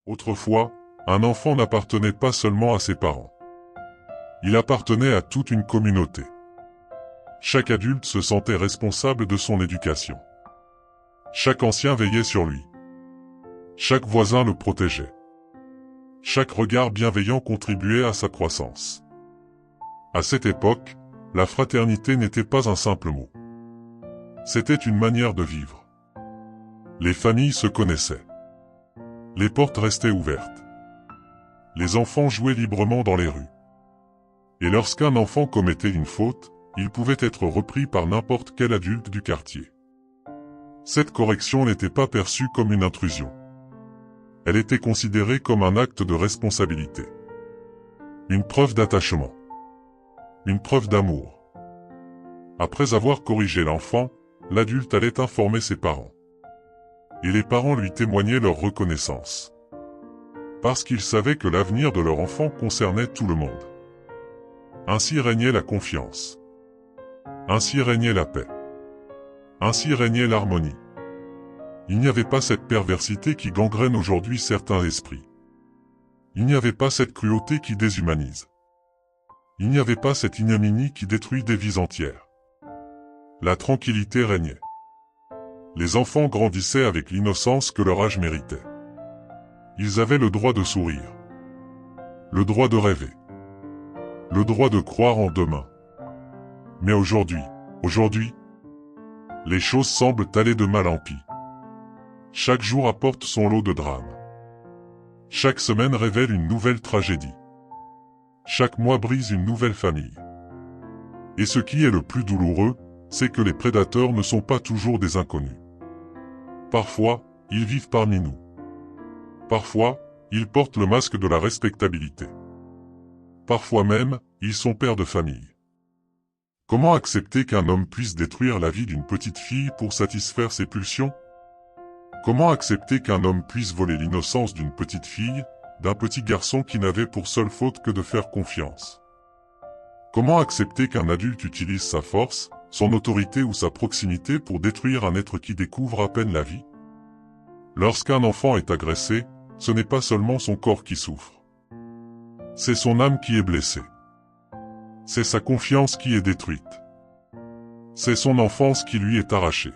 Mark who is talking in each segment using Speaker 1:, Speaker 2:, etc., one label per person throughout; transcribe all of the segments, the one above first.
Speaker 1: Autrefois, un enfant n'appartenait pas seulement à ses parents. Il appartenait à toute une communauté. Chaque adulte se sentait responsable de son éducation. Chaque ancien veillait sur lui. Chaque voisin le protégeait. Chaque regard bienveillant contribuait à sa croissance. À cette époque, la fraternité n'était pas un simple mot. C'était une manière de vivre. Les familles se connaissaient. Les portes restaient ouvertes. Les enfants jouaient librement dans les rues. Et lorsqu'un enfant commettait une faute, il pouvait être repris par n'importe quel adulte du quartier. Cette correction n'était pas perçue comme une intrusion. Elle était considérée comme un acte de responsabilité. Une preuve d'attachement. Une preuve d'amour. Après avoir corrigé l'enfant, l'adulte allait informer ses parents. Et les parents lui témoignaient leur reconnaissance. Parce qu'ils savaient que l'avenir de leur enfant concernait tout le monde. Ainsi régnait la confiance. Ainsi régnait la paix. Ainsi régnait l'harmonie. Il n'y avait pas cette perversité qui gangrène aujourd'hui certains esprits. Il n'y avait pas cette cruauté qui déshumanise. Il n'y avait pas cette ignominie qui détruit des vies entières. La tranquillité régnait. Les enfants grandissaient avec l'innocence que leur âge méritait. Ils avaient le droit de sourire. Le droit de rêver. Le droit de croire en demain. Mais aujourd'hui, les choses semblent aller de mal en pis. Chaque jour apporte son lot de drames. Chaque semaine révèle une nouvelle tragédie. Chaque mois brise une nouvelle famille. Et ce qui est le plus douloureux, c'est que les prédateurs ne sont pas toujours des inconnus. Parfois, ils vivent parmi nous. Parfois, ils portent le masque de la respectabilité. Parfois même, ils sont pères de famille. Comment accepter qu'un homme puisse détruire la vie d'une petite fille pour satisfaire ses pulsions? Comment accepter qu'un homme puisse voler l'innocence d'une petite fille, d'un petit garçon qui n'avait pour seule faute que de faire confiance? Comment accepter qu'un adulte utilise sa force, son autorité ou sa proximité pour détruire un être qui découvre à peine la vie? Lorsqu'un enfant est agressé, ce n'est pas seulement son corps qui souffre. C'est son âme qui est blessée. C'est sa confiance qui est détruite. C'est son enfance qui lui est arrachée.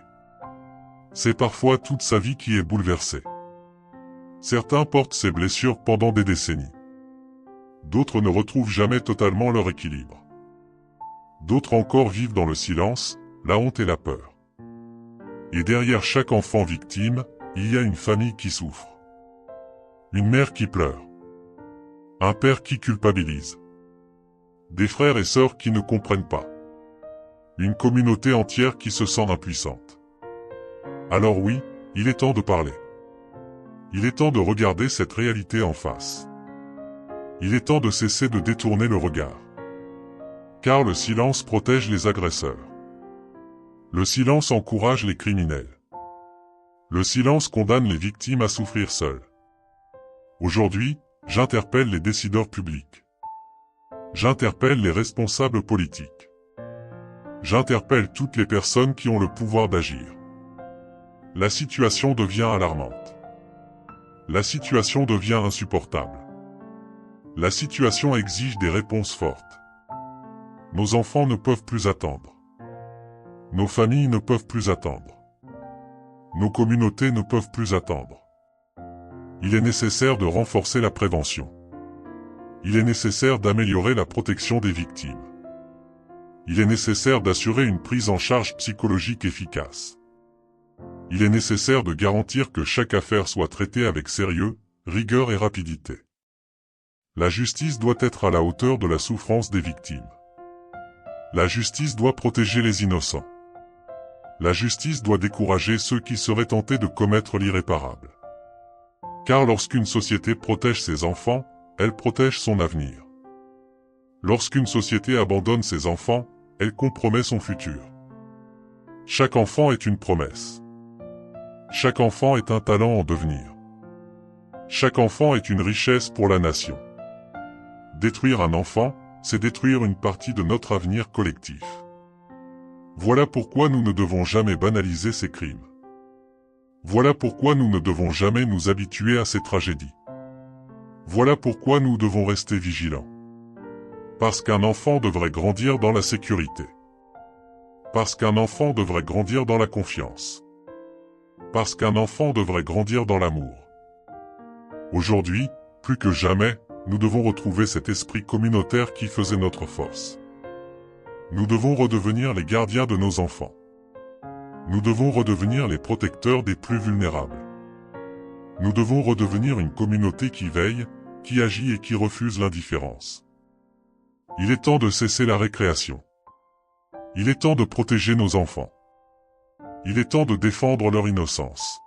Speaker 1: C'est parfois toute sa vie qui est bouleversée. Certains portent ces blessures pendant des décennies. D'autres ne retrouvent jamais totalement leur équilibre. D'autres encore vivent dans le silence, la honte et la peur. Et derrière chaque enfant victime, il y a une famille qui souffre. Une mère qui pleure. Un père qui culpabilise. Des frères et sœurs qui ne comprennent pas. Une communauté entière qui se sent impuissante. Alors oui, il est temps de parler. Il est temps de regarder cette réalité en face. Il est temps de cesser de détourner le regard. Car le silence protège les agresseurs. Le silence encourage les criminels. Le silence condamne les victimes à souffrir seules. Aujourd'hui, j'interpelle les décideurs publics. J'interpelle les responsables politiques. J'interpelle toutes les personnes qui ont le pouvoir d'agir. La situation devient alarmante. La situation devient insupportable. La situation exige des réponses fortes. Nos enfants ne peuvent plus attendre. Nos familles ne peuvent plus attendre. Nos communautés ne peuvent plus attendre. Il est nécessaire de renforcer la prévention. Il est nécessaire d'améliorer la protection des victimes. Il est nécessaire d'assurer une prise en charge psychologique efficace. Il est nécessaire de garantir que chaque affaire soit traitée avec sérieux, rigueur et rapidité. La justice doit être à la hauteur de la souffrance des victimes. La justice doit protéger les innocents. La justice doit décourager ceux qui seraient tentés de commettre l'irréparable. Car lorsqu'une société protège ses enfants, elle protège son avenir. Lorsqu'une société abandonne ses enfants, elle compromet son futur. Chaque enfant est une promesse. Chaque enfant est un talent en devenir. Chaque enfant est une richesse pour la nation. Détruire un enfant, c'est détruire une partie de notre avenir collectif. Voilà pourquoi nous ne devons jamais banaliser ces crimes. Voilà pourquoi nous ne devons jamais nous habituer à ces tragédies. Voilà pourquoi nous devons rester vigilants. Parce qu'un enfant devrait grandir dans la sécurité. Parce qu'un enfant devrait grandir dans la confiance. Parce qu'un enfant devrait grandir dans l'amour. Aujourd'hui, plus que jamais, nous devons retrouver cet esprit communautaire qui faisait notre force. Nous devons redevenir les gardiens de nos enfants. Nous devons redevenir les protecteurs des plus vulnérables. Nous devons redevenir une communauté qui veille, qui agit et qui refuse l'indifférence. Il est temps de cesser la récréation. Il est temps de protéger nos enfants. Il est temps de défendre leur innocence.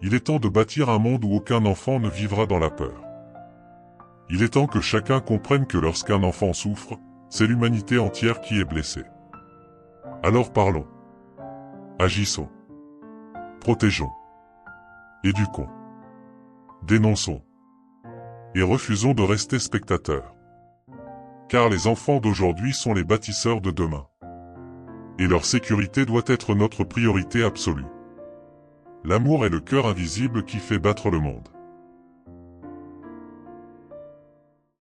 Speaker 1: Il est temps de bâtir un monde où aucun enfant ne vivra dans la peur. Il est temps que chacun comprenne que lorsqu'un enfant souffre, c'est l'humanité entière qui est blessée. Alors parlons. Agissons. Protégeons. Éduquons. Dénonçons. Et refusons de rester spectateurs. Car les enfants d'aujourd'hui sont les bâtisseurs de demain. Et leur sécurité doit être notre priorité absolue. L'amour est le cœur invisible qui fait battre le monde.